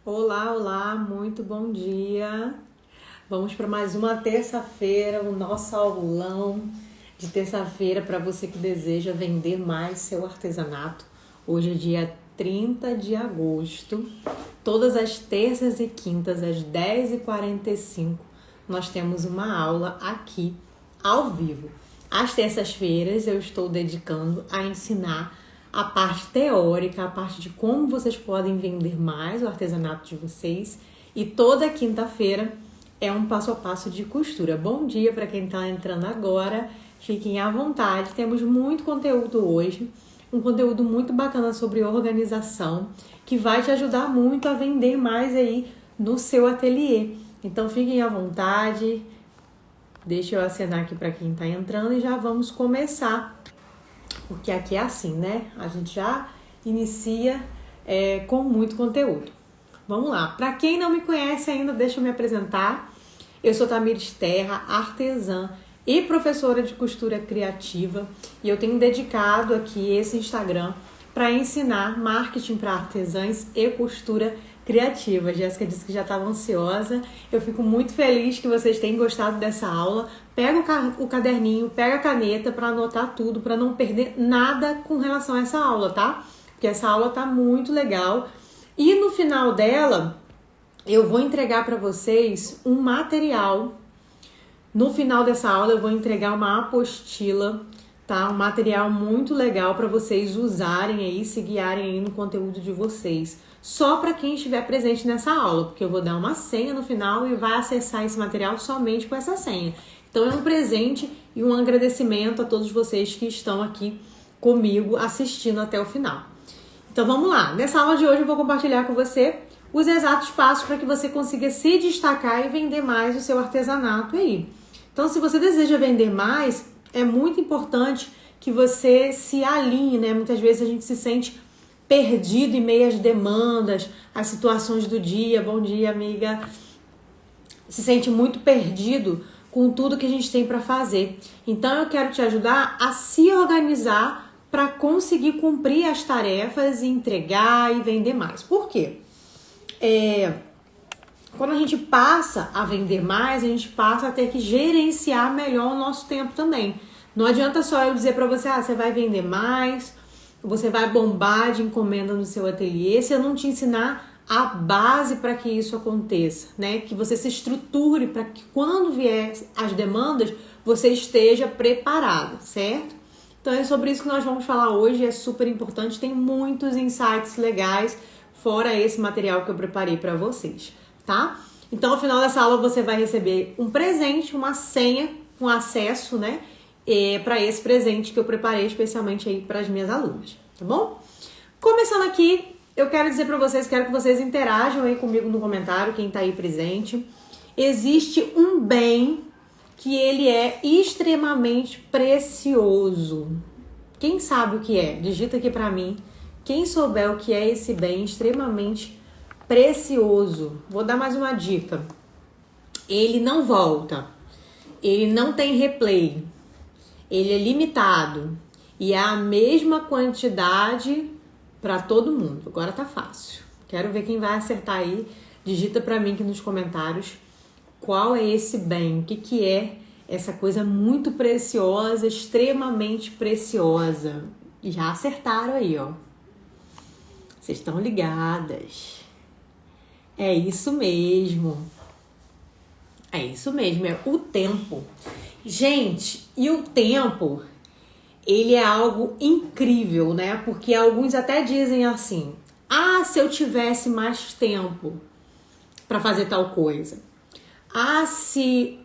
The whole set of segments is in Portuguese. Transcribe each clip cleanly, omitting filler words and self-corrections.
Olá, olá, muito bom dia. Vamos para mais uma terça-feira, o nosso aulão de terça-feira para você que deseja vender mais seu artesanato. Hoje é dia 30 de agosto. Todas as terças e quintas, às 10h45, nós temos uma aula aqui ao vivo. Às terças-feiras eu estou dedicando a ensinar a parte teórica, a parte de como vocês podem vender mais o artesanato de vocês. E toda quinta-feira é um passo a passo de costura. Bom dia para quem está entrando agora, fiquem à vontade. Temos muito conteúdo hoje, um conteúdo muito bacana sobre organização, que vai te ajudar muito a vender mais aí no seu ateliê. Então fiquem à vontade, deixa eu acenar aqui para quem está entrando e já vamos começar. Porque aqui é assim, né? A gente já inicia com muito conteúdo. Vamos lá. Para quem não me conhece ainda, deixa eu me apresentar. Eu sou Tamires Terra, artesã e professora de costura criativa. E eu tenho dedicado aqui esse Instagram para ensinar marketing para artesãs e costura criativa. A Jéssica disse que já estava ansiosa. Eu fico muito feliz que vocês tenham gostado dessa aula. Pega o caderninho, pega a caneta para anotar tudo, para não perder nada com relação a essa aula, tá? Porque essa aula tá muito legal. E no final dela, eu vou entregar para vocês um material. No final dessa aula, eu vou entregar uma apostila, tá? Um material muito legal para vocês usarem aí, se guiarem aí no conteúdo de vocês. Só para quem estiver presente nessa aula, porque eu vou dar uma senha no final e vai acessar esse material somente com essa senha. Então é um presente e um agradecimento a todos vocês que estão aqui comigo assistindo até o final. Então vamos lá, nessa aula de hoje eu vou compartilhar com você os exatos passos para que você consiga se destacar e vender mais o seu artesanato aí. Então se você deseja vender mais, é muito importante que você se alinhe, né? Muitas vezes a gente se sente perdido em meio às demandas, às situações do dia. Bom dia, amiga. Se sente muito perdido com tudo que a gente tem para fazer. Então eu quero te ajudar a se organizar para conseguir cumprir as tarefas e entregar e vender mais. Por quê? Quando a gente passa a vender mais, a gente passa a ter que gerenciar melhor o nosso tempo também. Não adianta só eu dizer para você, você vai vender mais, você vai bombar de encomenda no seu ateliê, se eu não te ensinar a base para que isso aconteça, né? Que você se estruture para que quando vier as demandas, você esteja preparado, certo? Então é sobre isso que nós vamos falar hoje, é super importante, tem muitos insights legais, fora esse material que eu preparei para vocês, tá? Então, ao final dessa aula, você vai receber um presente, uma senha, um acesso, né? Para esse presente que eu preparei especialmente aí para as minhas alunas, tá bom? Começando aqui, eu quero dizer para vocês, quero que vocês interajam aí comigo no comentário, quem tá aí presente. Existe um bem que ele é extremamente precioso. Quem sabe o que é? Digita aqui para mim. Quem souber o que é esse bem extremamente precioso. Vou dar mais uma dica. Ele não volta. Ele não tem replay. Ele é limitado. E é a mesma quantidade para todo mundo. Agora tá fácil. Quero ver quem vai acertar aí. Digita para mim aqui nos comentários qual é esse bem, o que é essa coisa muito preciosa, extremamente preciosa. Já acertaram aí, ó. Vocês estão ligadas. É isso mesmo. É isso mesmo, é o tempo. Gente, e o tempo, ele é algo incrível, né? Porque alguns até dizem assim, se eu tivesse mais tempo para fazer tal coisa. Se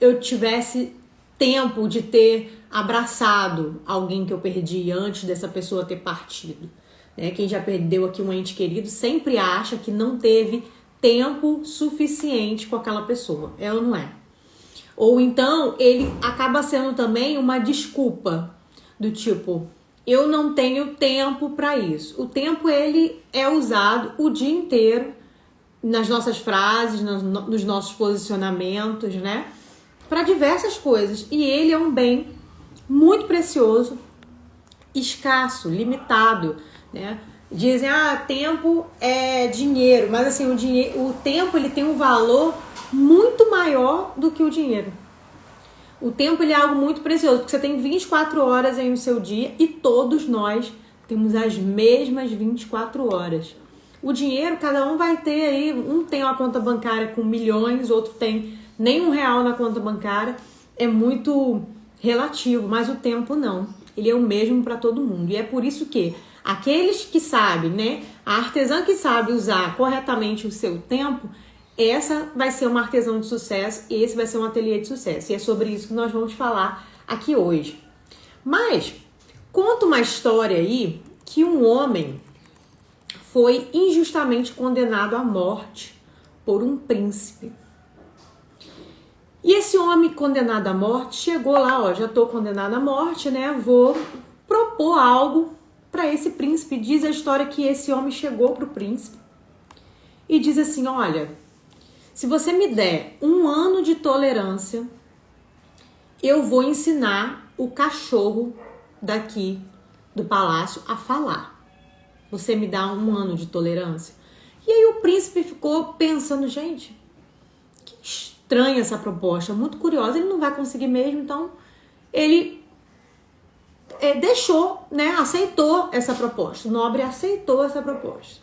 eu tivesse tempo de ter abraçado alguém que eu perdi antes dessa pessoa ter partido. Né? Quem já perdeu aqui um ente querido sempre acha que não teve tempo suficiente com aquela pessoa. É ou não é? Ou então ele acaba sendo também uma desculpa do tipo, eu não tenho tempo para isso. O tempo ele é usado o dia inteiro nas nossas frases, nos nossos posicionamentos, né? Para diversas coisas. E ele é um bem muito precioso, escasso, limitado, né? Dizem, tempo é dinheiro, mas assim, o tempo ele tem um valor muito maior do que o dinheiro. O tempo ele é algo muito precioso, porque você tem 24 horas aí no seu dia e todos nós temos as mesmas 24 horas. O dinheiro, cada um vai ter aí, um tem uma conta bancária com milhões, outro tem nem R$1 na conta bancária, é muito relativo, mas o tempo não. Ele é o mesmo para todo mundo. E é por isso que aqueles que sabem, né? A artesã que sabe usar corretamente o seu tempo, essa vai ser uma artesã de sucesso e esse vai ser um ateliê de sucesso. E é sobre isso que nós vamos falar aqui hoje. Mas conta uma história aí que um homem foi injustamente condenado à morte por um príncipe. E esse homem condenado à morte chegou lá, já estou condenado à morte, né? Vou propor algo para esse príncipe. Diz a história que esse homem chegou para o príncipe e diz assim, olha, se você me der 1 ano de tolerância, eu vou ensinar o cachorro daqui do palácio a falar. Você me dá 1 ano de tolerância? E aí o príncipe ficou pensando, gente, que estranha essa proposta, muito curiosa, ele não vai conseguir mesmo, então ele deixou, né, aceitou essa proposta, o nobre aceitou essa proposta.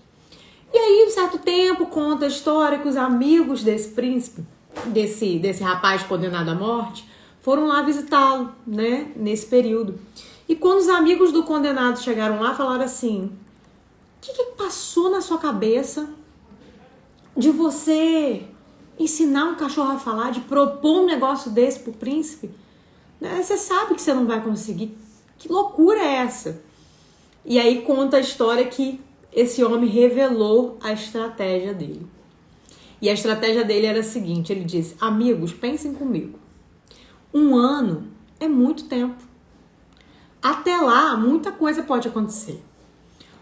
E aí, um certo tempo, conta a história que os amigos desse príncipe, desse rapaz condenado à morte, foram lá visitá-lo, né, nesse período. E quando os amigos do condenado chegaram lá, falaram assim, o que passou na sua cabeça de você ensinar um cachorro a falar, de propor um negócio desse pro príncipe? Você sabe que você não vai conseguir. Que loucura é essa? E aí conta a história que esse homem revelou a estratégia dele. E a estratégia dele era a seguinte, ele disse, amigos, pensem comigo. 1 ano é muito tempo. Até lá, muita coisa pode acontecer.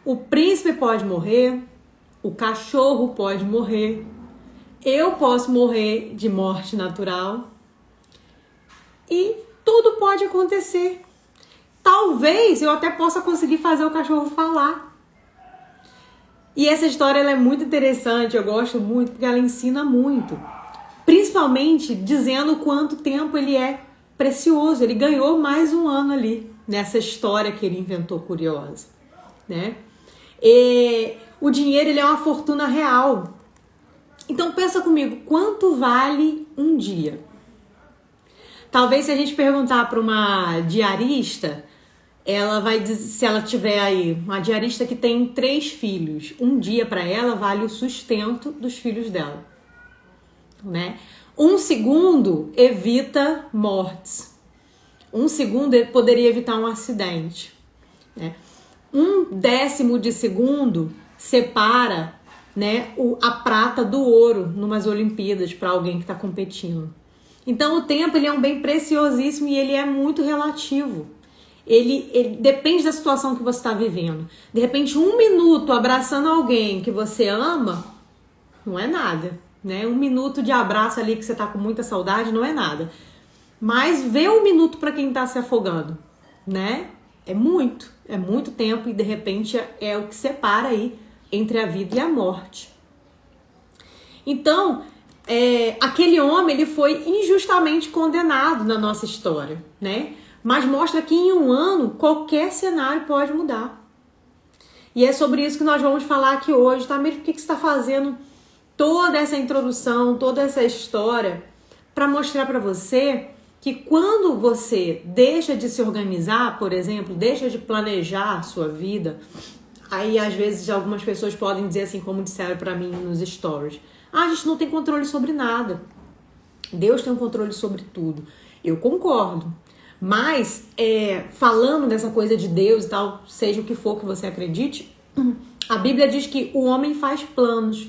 O príncipe pode morrer, o cachorro pode morrer, eu posso morrer de morte natural e tudo pode acontecer. Talvez eu até possa conseguir fazer o cachorro falar. E essa história ela é muito interessante, eu gosto muito, porque ela ensina muito. Principalmente dizendo quanto tempo ele é precioso. Ele ganhou mais 1 ano ali, nessa história que ele inventou curiosa, né? E o dinheiro ele é uma fortuna real. Então pensa comigo, quanto vale um dia? Talvez se a gente perguntar para uma diarista, ela vai dizer, se ela tiver aí uma diarista que tem 3 filhos, um dia para ela vale o sustento dos filhos dela, né? 1 segundo evita mortes. 1 segundo poderia evitar um acidente, né? 1/10 de segundo separa, né, a prata do ouro numas Olimpíadas para alguém que está competindo. Então o tempo ele é um bem preciosíssimo e ele é muito relativo. Ele depende da situação que você está vivendo. De repente, 1 minuto abraçando alguém que você ama não é nada, né? 1 minuto de abraço ali que você está com muita saudade não é nada. Mas vê 1 minuto para quem está se afogando, né? É muito tempo e de repente é o que separa aí entre a vida e a morte. Então, aquele homem ele foi injustamente condenado na nossa história, né? Mas mostra que em 1 ano qualquer cenário pode mudar. E é sobre isso que nós vamos falar aqui hoje, tá? Mesmo por que você está fazendo toda essa introdução, toda essa história para mostrar para você que quando você deixa de se organizar, por exemplo, deixa de planejar a sua vida, aí às vezes algumas pessoas podem dizer assim, como disseram para mim nos stories, a gente não tem controle sobre nada. Deus tem um controle sobre tudo. Eu concordo. Mas, falando dessa coisa de Deus e tal, seja o que for que você acredite, a Bíblia diz que o homem faz planos,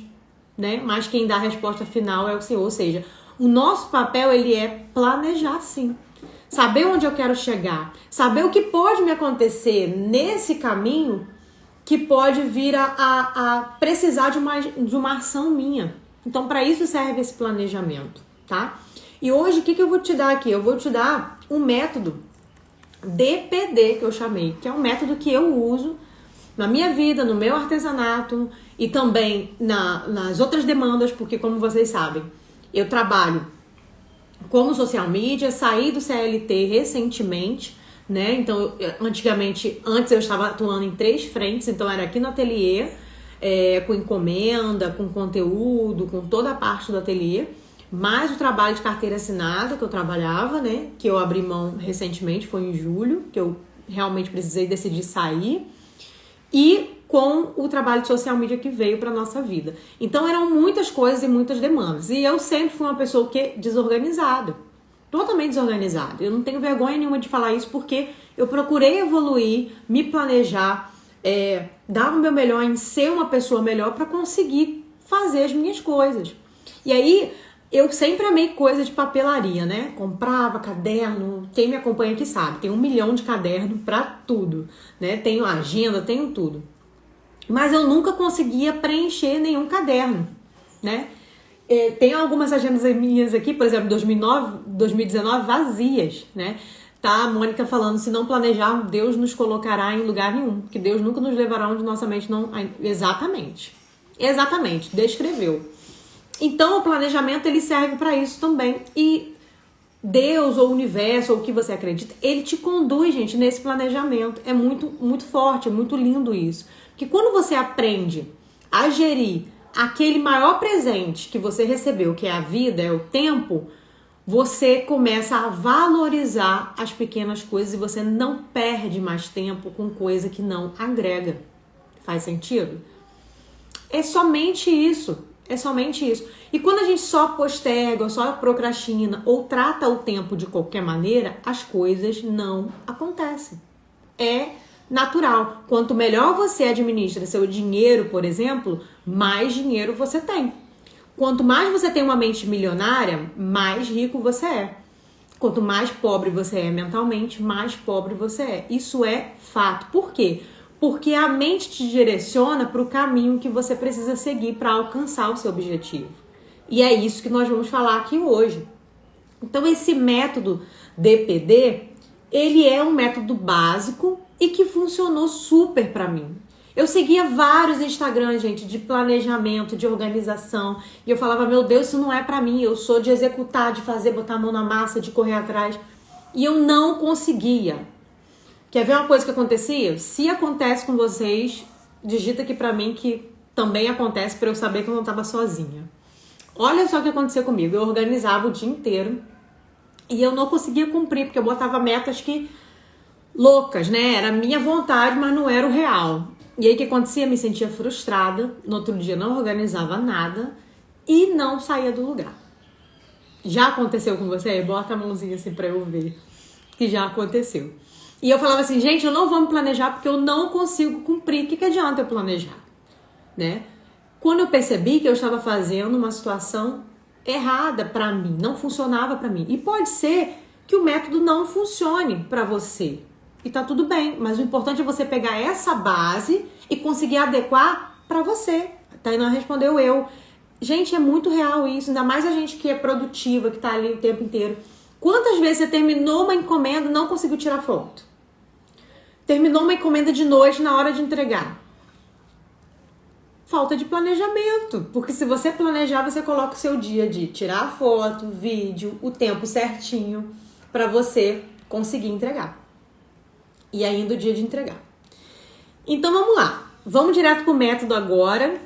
né? Mas quem dá a resposta final é o Senhor. Ou seja, o nosso papel ele é planejar sim. Saber onde eu quero chegar. Saber o que pode me acontecer nesse caminho que pode vir a precisar de uma ação minha. Então, para isso serve esse planejamento, tá? E hoje, o que eu vou te dar aqui? Eu vou te dar um método DPD, que eu chamei, que é um método que eu uso na minha vida, no meu artesanato e também nas outras demandas, porque como vocês sabem, eu trabalho como social media, saí do CLT recentemente, né? Então, antes eu estava atuando em 3 frentes, então era aqui no ateliê, com encomenda, com conteúdo, com toda a parte do ateliê, mais o trabalho de carteira assinada que eu trabalhava, né? Que eu abri mão recentemente, foi em julho, que eu realmente precisei decidir sair, e com o trabalho de social media que veio para nossa vida. Então eram muitas coisas e muitas demandas. E eu sempre fui uma pessoa desorganizada, totalmente desorganizada. Eu não tenho vergonha nenhuma de falar isso porque eu procurei evoluir, me planejar, dar o meu melhor em ser uma pessoa melhor para conseguir fazer as minhas coisas. E aí eu sempre amei coisa de papelaria, né? Comprava caderno, quem me acompanha aqui sabe, tem 1 milhão de caderno para tudo, né? Tenho agenda, tenho tudo. Mas eu nunca conseguia preencher nenhum caderno, né? Tem algumas agendas minhas aqui, por exemplo, 2019, vazias, né? Tá a Mônica falando, se não planejar, Deus nos colocará em lugar nenhum, que Deus nunca nos levará onde nossa mente não... Exatamente, descreveu. Então, o planejamento, ele serve para isso também. E Deus, ou o universo, ou o que você acredita, ele te conduz, gente, nesse planejamento. É muito, muito forte, é muito lindo isso. Porque quando você aprende a gerir aquele maior presente que você recebeu, que é a vida, é o tempo, você começa a valorizar as pequenas coisas e você não perde mais tempo com coisa que não agrega. Faz sentido? É somente isso. É somente isso. E quando a gente só posterga, ou só procrastina, ou trata o tempo de qualquer maneira, as coisas não acontecem. É natural. Quanto melhor você administra seu dinheiro, por exemplo, mais dinheiro você tem. Quanto mais você tem uma mente milionária, mais rico você é. Quanto mais pobre você é mentalmente, mais pobre você é. Isso é fato. Por quê? Porque a mente te direciona para o caminho que você precisa seguir para alcançar o seu objetivo. E é isso que nós vamos falar aqui hoje. Então, esse método DPD, ele é um método básico e que funcionou super para mim. Eu seguia vários Instagrams, gente, de planejamento, de organização. E eu falava, meu Deus, isso não é para mim. Eu sou de executar, de fazer, botar a mão na massa, de correr atrás. E eu não conseguia. Quer ver uma coisa que acontecia? Se acontece com vocês, digita aqui pra mim que também acontece pra eu saber que eu não tava sozinha. Olha só o que aconteceu comigo. Eu organizava o dia inteiro e eu não conseguia cumprir, porque eu botava metas loucas, né? Era a minha vontade, mas não era o real. E aí o que acontecia? Me sentia frustrada. No outro dia não organizava nada e não saía do lugar. Já aconteceu com você? Bota a mãozinha assim pra eu ver que já aconteceu. E eu falava assim, gente, eu não vou me planejar porque eu não consigo cumprir. O que adianta eu planejar? Né? Quando eu percebi que eu estava fazendo uma situação errada para mim, não funcionava para mim. E pode ser que o método não funcione para você. E tá tudo bem, mas o importante é você pegar essa base e conseguir adequar para você. A Tainá respondeu eu. Gente, é muito real isso, ainda mais a gente que é produtiva, que tá ali o tempo inteiro. Quantas vezes você terminou uma encomenda e não conseguiu tirar foto? Terminou uma encomenda de noite na hora de entregar? Falta de planejamento. Porque se você planejar, você coloca o seu dia de tirar a foto, vídeo, o tempo certinho para você conseguir entregar. E ainda o dia de entregar. Então vamos lá. Vamos direto pro método agora,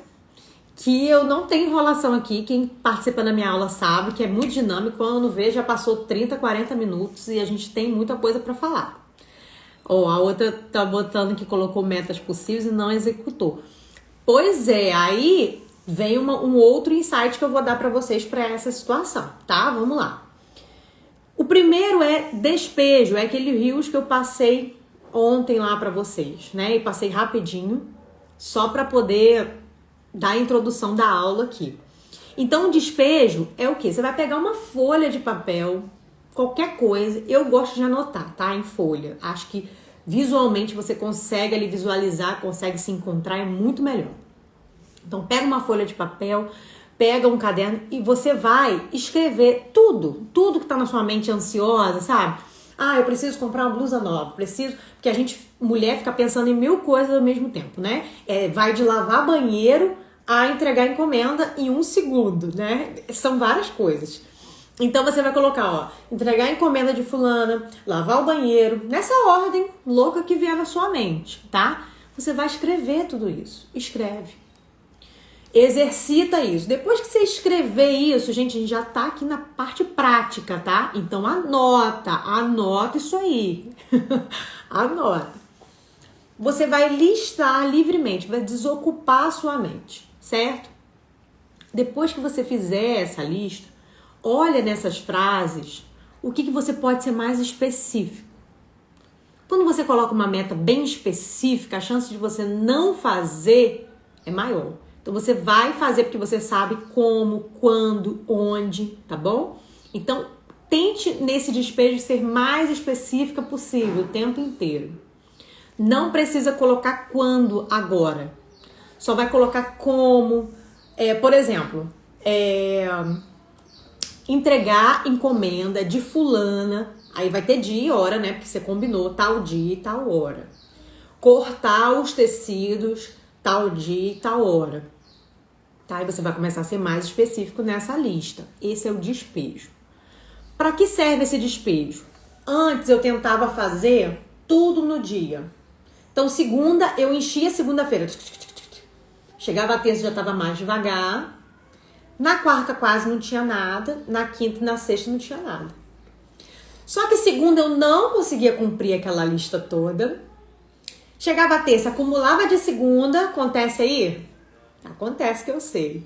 que eu não tenho enrolação aqui. Quem participa da minha aula sabe que é muito dinâmico. Quando vê, já passou 30, 40 minutos e a gente tem muita coisa para falar. Ou a outra tá botando que colocou metas possíveis e não executou. Pois é, aí vem um outro insight que eu vou dar para vocês para essa situação, tá? Vamos lá. O primeiro é despejo, é aquele rios que eu passei ontem lá para vocês, né? E passei rapidinho, só para poder dar a introdução da aula aqui. Então, o despejo é o quê? Você vai pegar uma folha de papel, qualquer coisa. Eu gosto de anotar, tá? Em folha. Acho que visualmente você consegue ali visualizar, consegue se encontrar, é muito melhor. Então, pega uma folha de papel, pega um caderno e você vai escrever tudo que tá na sua mente ansiosa, sabe? Ah, eu preciso comprar uma blusa nova, preciso... Porque a gente, mulher, fica pensando em 1000 coisas ao mesmo tempo, né? Vai de lavar banheiro a entregar encomenda em 1 segundo, né? São várias coisas. Então você vai colocar, ó, entregar a encomenda de fulana, lavar o banheiro, nessa ordem louca que vier na sua mente, tá? Você vai escrever tudo isso. Escreve. Exercita isso. Depois que você escrever isso, gente, a gente já tá aqui na parte prática, tá? Então anota isso aí. Anota. Você vai listar livremente, vai desocupar a sua mente, certo? Depois que você fizer essa lista, olha nessas frases o que você pode ser mais específico. Quando você coloca uma meta bem específica, a chance de você não fazer é maior. Então você vai fazer porque você sabe como, quando, onde, tá bom? Então tente nesse despejo ser mais específica possível o tempo inteiro. Não precisa colocar quando agora. Só vai colocar como. Por exemplo, entregar encomenda de fulana. Aí vai ter dia e hora, né? Porque você combinou tal dia e tal hora. Cortar os tecidos tal dia e tal hora. Tá? E você vai começar a ser mais específico nessa lista. Esse é o despejo. Para que serve esse despejo? Antes eu tentava fazer tudo no dia. Então, segunda, eu enchia segunda-feira. Chegava a terça, já estava mais devagar. Na quarta, quase não tinha nada. Na quinta e na sexta, não tinha nada. Só que segunda, eu não conseguia cumprir aquela lista toda. Chegava a terça, acumulava de segunda. Acontece aí? Acontece que eu sei.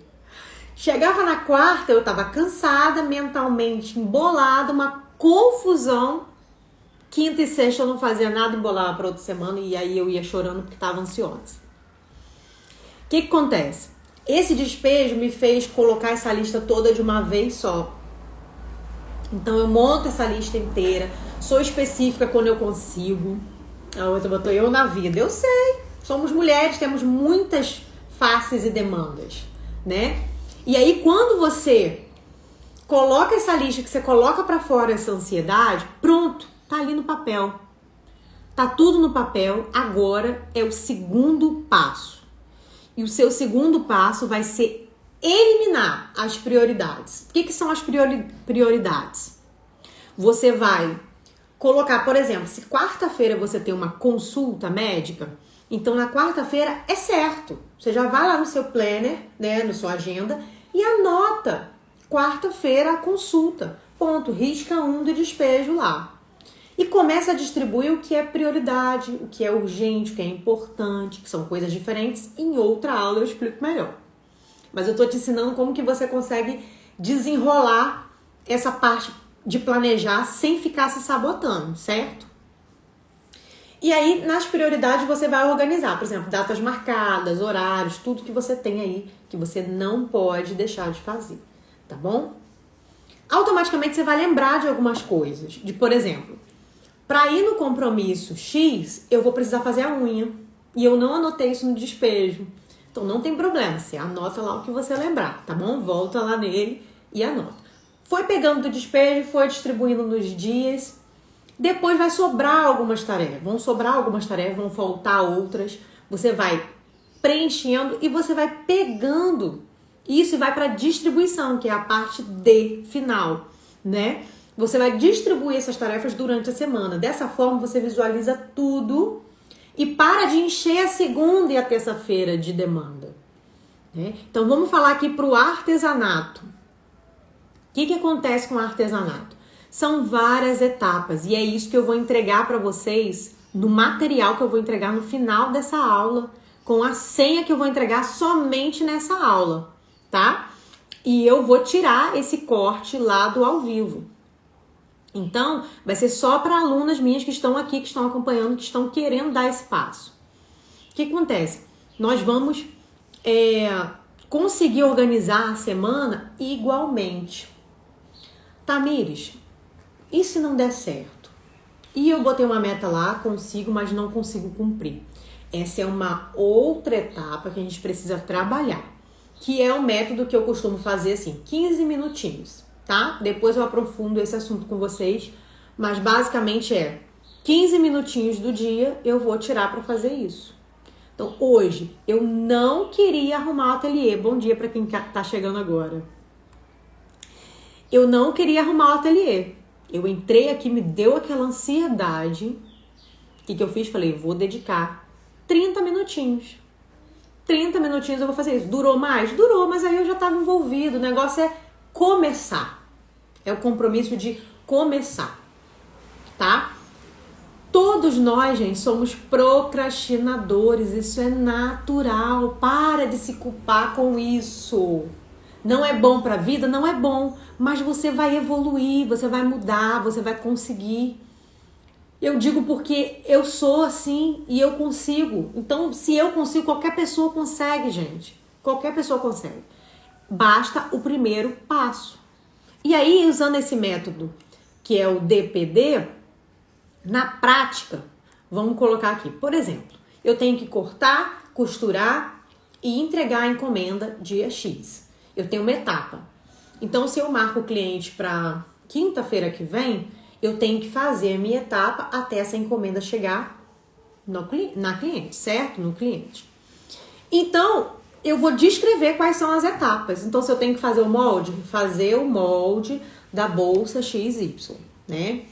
Chegava na quarta, eu estava cansada, mentalmente embolada, uma confusão. Quinta e sexta eu não fazia nada, embolava para outra semana e aí eu ia chorando porque estava ansiosa. O que acontece? Esse despejo me fez colocar essa lista toda de uma vez só. Então eu monto essa lista inteira, sou específica quando eu consigo. A outra botou eu na vida. Eu sei, somos mulheres, temos muitas faces e demandas, né? E aí quando você coloca essa lista, que você coloca para fora essa ansiedade, pronto, tá ali no papel. Tá tudo no papel, agora é o segundo passo. E o seu segundo passo vai ser eliminar as prioridades. O que são as prioridades? Você vai colocar, por exemplo, se quarta-feira você tem uma consulta médica, então na quarta-feira é certo. Você já vai lá no seu planner, né, na sua agenda e anota quarta-feira a consulta. Ponto, risca do despejo lá. E começa a distribuir o que é prioridade, o que é urgente, o que é importante, que são coisas diferentes. Em outra aula eu explico melhor. Mas eu tô te ensinando como que você consegue desenrolar essa parte de planejar sem ficar se sabotando, certo? E aí, nas prioridades, você vai organizar, por exemplo, datas marcadas, horários, tudo que você tem aí, que você não pode deixar de fazer, tá bom? Automaticamente você vai lembrar de algumas coisas, de, por exemplo, para ir no compromisso X, eu vou precisar fazer a unha. E eu não anotei isso no despejo. Então não tem problema, você anota lá o que você lembrar, tá bom? Volta lá nele e anota. Foi pegando do despejo, foi distribuindo nos dias. Depois vai sobrar algumas tarefas. Vão sobrar algumas tarefas, vão faltar outras. Você vai preenchendo e você vai pegando isso e vai para distribuição, que é a parte D final, né? Você vai distribuir essas tarefas durante a semana. Dessa forma, você visualiza tudo e para de encher a segunda e a terça-feira de demanda, né? Então, vamos falar aqui para o artesanato. O que acontece com o artesanato? São várias etapas e é isso que eu vou entregar para vocês no material que eu vou entregar no final dessa aula, com a senha que eu vou entregar somente nessa aula, tá? E eu vou tirar esse corte lá do ao vivo. Então, vai ser só para alunas minhas que estão aqui, que estão acompanhando, que estão querendo dar esse passo. O que acontece? Nós vamos conseguir organizar a semana igualmente. Tamires, e se não der certo? E eu botei uma meta lá, consigo, mas não consigo cumprir. Essa é uma outra etapa que a gente precisa trabalhar, que é o método que eu costumo fazer assim, 15 minutinhos. Tá? Depois eu aprofundo esse assunto com vocês, Mas basicamente 15 minutinhos do dia eu vou tirar para fazer isso. Então hoje eu não queria arrumar o ateliê. Bom dia para quem tá chegando agora. Eu não queria arrumar o ateliê. Eu entrei aqui, me deu aquela ansiedade. O que eu fiz? Falei, vou dedicar 30 minutinhos. 30 minutinhos eu vou fazer isso. Durou mais? Durou, mas aí eu já estava envolvido. O negócio é começar. É o compromisso de começar, tá? Todos nós, gente, somos procrastinadores. Isso é natural. Para de se culpar com isso. Não é bom para a vida? Não é bom. Mas você vai evoluir, você vai mudar, você vai conseguir. Eu digo porque eu sou assim e eu consigo. Então, se eu consigo, qualquer pessoa consegue, gente. Qualquer pessoa consegue. Basta o primeiro passo. E aí, usando esse método, que é o DPD, na prática, vamos colocar aqui. Por exemplo, eu tenho que cortar, costurar e entregar a encomenda dia X. Eu tenho uma etapa. Então, se eu marco o cliente para quinta-feira que vem, eu tenho que fazer a minha etapa até essa encomenda chegar na cliente, certo? No cliente. Então, eu vou descrever quais são as etapas. Então, se eu tenho que fazer o molde da bolsa XY, né?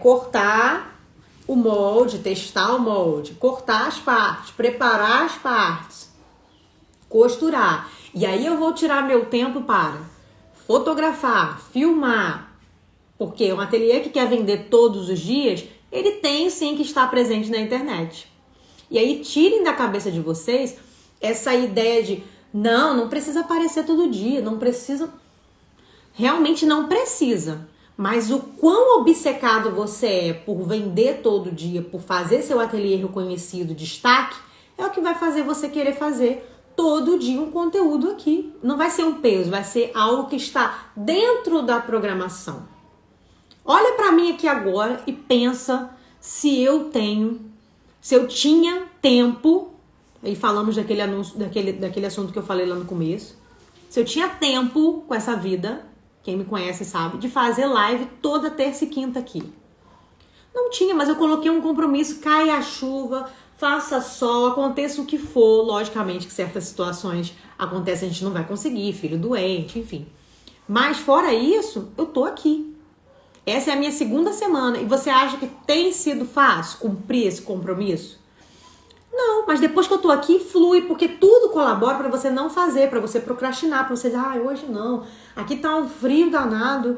Cortar o molde, testar o molde, cortar as partes, preparar as partes, costurar. E aí eu vou tirar meu tempo para fotografar, filmar, porque um ateliê que quer vender todos os dias, ele tem sim que estar presente na internet. E aí tirem da cabeça de vocês essa ideia de não precisa aparecer todo dia, não precisa. Realmente não precisa. Mas o quão obcecado você é por vender todo dia, por fazer seu ateliê reconhecido, destaque, é o que vai fazer você querer fazer todo dia um conteúdo aqui. Não vai ser um peso, vai ser algo que está dentro da programação. Olha para mim aqui agora e pensa se eu tinha tempo, aí falamos daquele anúncio, daquele assunto que eu falei lá no começo, se eu tinha tempo com essa vida, quem me conhece sabe, de fazer live toda terça e quinta aqui. Não tinha, mas eu coloquei um compromisso, caia a chuva, faça sol, aconteça o que for. Logicamente que certas situações acontecem, a gente não vai conseguir, filho doente, enfim. Mas fora isso, eu tô aqui. Essa é a minha segunda semana. E você acha que tem sido fácil cumprir esse compromisso? Não, mas depois que eu tô aqui, flui, porque tudo colabora para você não fazer, para você procrastinar, para você dizer, hoje não, aqui tá um frio danado,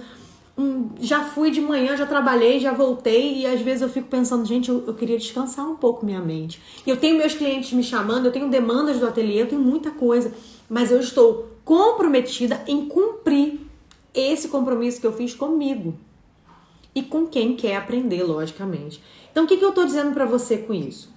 já fui de manhã, já trabalhei, já voltei, e às vezes eu fico pensando, gente, eu queria descansar um pouco minha mente. Eu tenho meus clientes me chamando, eu tenho demandas do ateliê, eu tenho muita coisa, mas eu estou comprometida em cumprir esse compromisso que eu fiz comigo e com quem quer aprender, logicamente. Então, o que eu tô dizendo para você com isso?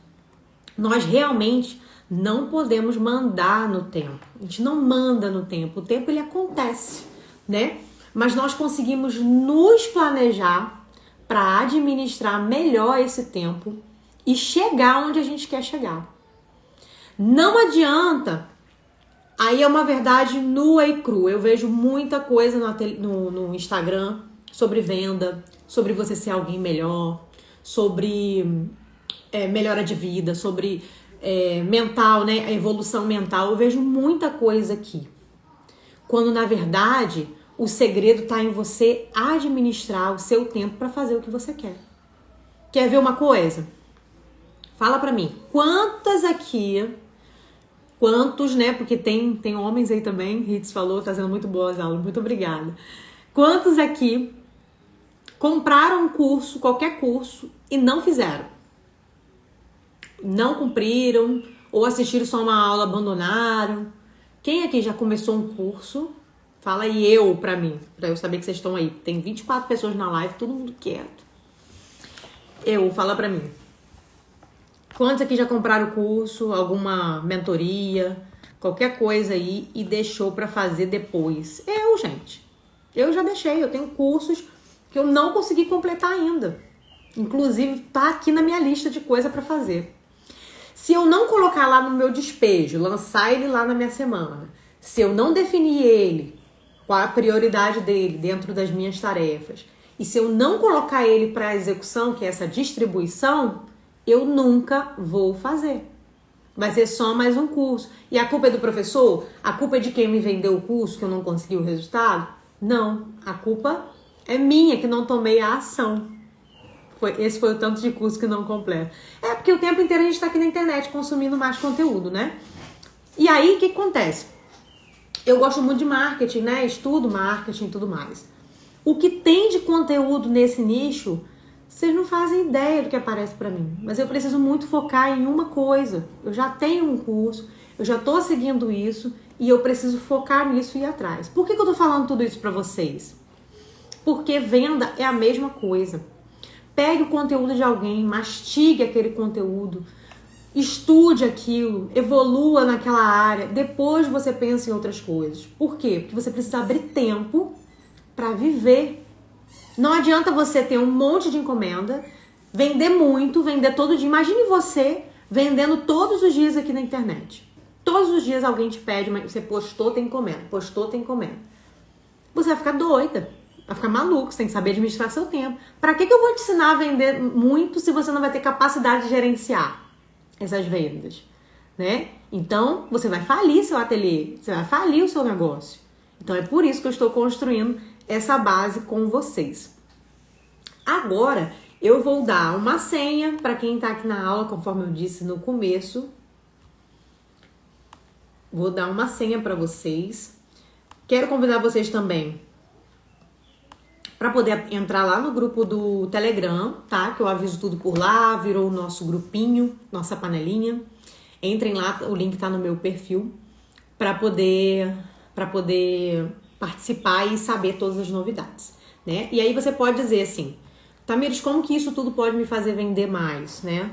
Nós realmente não podemos mandar no tempo. A gente não manda no tempo. O tempo, ele acontece, né? Mas nós conseguimos nos planejar para administrar melhor esse tempo e chegar onde a gente quer chegar. Não adianta. Aí é uma verdade nua e crua. Eu vejo muita coisa no Instagram sobre venda, sobre você ser alguém melhor, sobre melhora de vida, sobre mental, né? A evolução mental. Eu vejo muita coisa aqui. Quando, na verdade, o segredo está em você administrar o seu tempo para fazer o que você quer. Quer ver uma coisa? Fala pra mim. Quantos, né? Porque tem homens aí também. Ritz falou, tá sendo muito boa as aulas. Muito obrigada. Quantos aqui compraram um curso, qualquer curso, e não fizeram? Não cumpriram, ou assistiram só uma aula, abandonaram. Quem aqui já começou um curso? Fala aí pra mim, pra eu saber que vocês estão aí. Tem 24 pessoas na live, todo mundo quieto. Fala pra mim. Quantos aqui já compraram o curso, alguma mentoria, qualquer coisa aí e deixou pra fazer depois? Gente. Eu já deixei, eu tenho cursos que eu não consegui completar ainda. Inclusive, tá aqui na minha lista de coisa pra fazer. Se eu não colocar lá no meu despejo, lançar ele lá na minha semana, se eu não definir ele, qual a prioridade dele dentro das minhas tarefas, e se eu não colocar ele para execução, que é essa distribuição, eu nunca vou fazer. Vai ser só mais um curso. E a culpa é do professor? A culpa é de quem me vendeu o curso, que eu não consegui o resultado? Não. A culpa é minha, que não tomei a ação. Esse foi o tanto de curso que não completo. É porque o tempo inteiro a gente está aqui na internet consumindo mais conteúdo, né? E aí, o que acontece? Eu gosto muito de marketing, né? Estudo marketing e tudo mais. O que tem de conteúdo nesse nicho, vocês não fazem ideia do que aparece para mim. Mas eu preciso muito focar em uma coisa. Eu já tenho um curso, eu já tô seguindo isso e eu preciso focar nisso e ir atrás. Por que eu tô falando tudo isso para vocês? Porque venda é a mesma coisa. Pegue o conteúdo de alguém, mastigue aquele conteúdo, estude aquilo, evolua naquela área, depois você pensa em outras coisas. Por quê? Porque você precisa abrir tempo para viver. Não adianta você ter um monte de encomenda, vender muito, vender todo dia. Imagine você vendendo todos os dias aqui na internet. Todos os dias alguém te pede, mas você postou, tem encomenda, postou, tem encomenda. Você vai ficar doida. Vai ficar maluco, você tem que saber administrar seu tempo. Para que eu vou te ensinar a vender muito se você não vai ter capacidade de gerenciar essas vendas, né? Então, você vai falir seu ateliê, você vai falir o seu negócio. Então, é por isso que eu estou construindo essa base com vocês. Agora, eu vou dar uma senha para quem está aqui na aula, conforme eu disse no começo. Vou dar uma senha para vocês. Quero convidar vocês também para poder entrar lá no grupo do Telegram, tá? Que eu aviso tudo por lá, virou o nosso grupinho, nossa panelinha. Entrem lá, o link tá no meu perfil, para poder participar e saber todas as novidades, né? E aí você pode dizer assim, Tamires, como que isso tudo pode me fazer vender mais, né?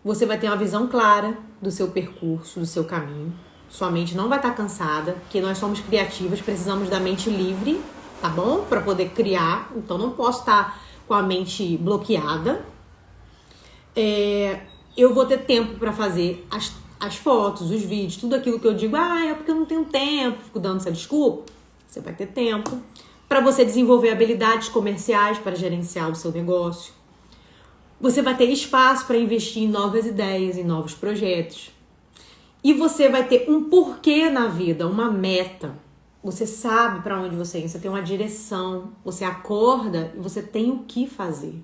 Você vai ter uma visão clara do seu percurso, do seu caminho. Sua mente não vai estar cansada, porque nós somos criativas, precisamos da mente livre, tá bom? Para poder criar. Então, não posso estar com a mente bloqueada. Eu vou ter tempo para fazer as fotos, os vídeos, tudo aquilo que eu digo. É porque eu não tenho tempo, fico dando essa desculpa. Você vai ter tempo para você desenvolver habilidades comerciais para gerenciar o seu negócio. Você vai ter espaço para investir em novas ideias, em novos projetos. E você vai ter um porquê na vida, uma meta. Você sabe para onde você ir, você tem uma direção, você acorda e você tem o que fazer.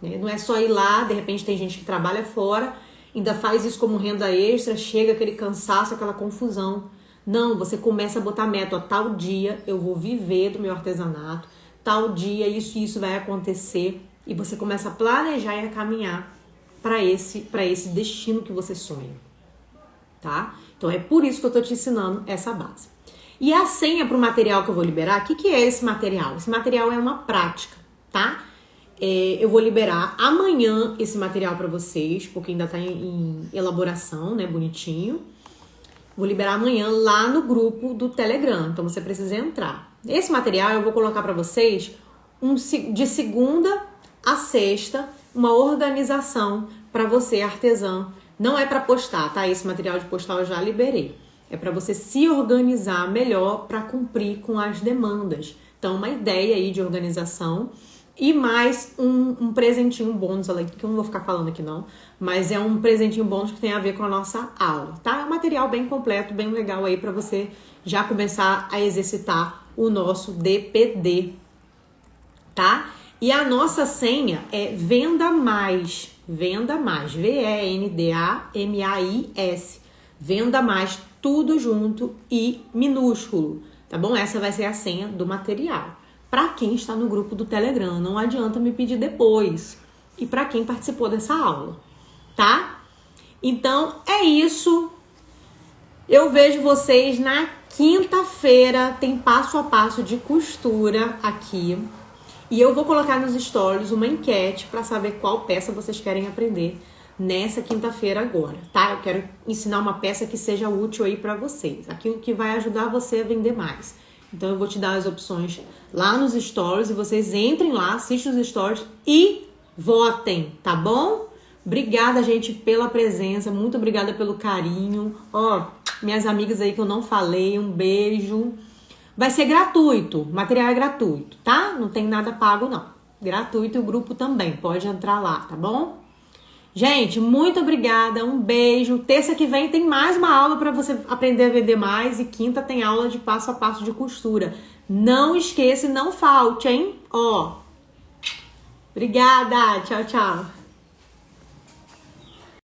Não é só ir lá, de repente tem gente que trabalha fora, ainda faz isso como renda extra, chega aquele cansaço, aquela confusão. Não, você começa a botar meta, tal dia eu vou viver do meu artesanato, tal dia isso e isso vai acontecer, e você começa a planejar e a caminhar para esse destino que você sonha, tá? Então é por isso que eu tô te ensinando essa base. E a senha para o material que eu vou liberar, o que é esse material? Esse material é uma prática, tá? Eu vou liberar amanhã esse material para vocês, porque ainda tá em elaboração, né, bonitinho. Vou liberar amanhã lá no grupo do Telegram, então você precisa entrar. Esse material eu vou colocar para vocês de segunda a sexta, uma organização para você, artesã. Não é para postar, tá? Esse material de postar eu já liberei. É para você se organizar melhor para cumprir com as demandas. Então, uma ideia aí de organização e mais um presentinho bônus, que eu não vou ficar falando aqui não, mas é um presentinho bônus que tem a ver com a nossa aula, tá? É um material bem completo, bem legal aí para você já começar a exercitar o nosso DPD, tá? E a nossa senha é Venda Mais, VENDAMAIS, Venda Mais, tudo junto e minúsculo, tá bom? Essa vai ser a senha do material. Para quem está no grupo do Telegram, não adianta me pedir depois. E para quem participou dessa aula, tá? Então, é isso. Eu vejo vocês na quinta-feira, tem passo a passo de costura aqui. E eu vou colocar nos stories uma enquete para saber qual peça vocês querem aprender nessa quinta-feira agora, tá? Eu quero ensinar uma peça que seja útil aí para vocês, aquilo que vai ajudar você a vender mais. Então eu vou te dar as opções lá nos stories e vocês entrem lá, assistam os stories e votem, tá bom? Obrigada, gente, pela presença, muito obrigada pelo carinho. Ó, minhas amigas aí que eu não falei, um beijo. Vai ser gratuito, o material é gratuito, tá? Não tem nada pago, não. gratuito e o grupo também, pode entrar lá, tá bom? Gente, muito obrigada, um beijo. Terça que vem tem mais uma aula para você aprender a vender mais e quinta tem aula de passo a passo de costura. Não esqueça e não falte, hein? Ó. Obrigada, tchau, tchau.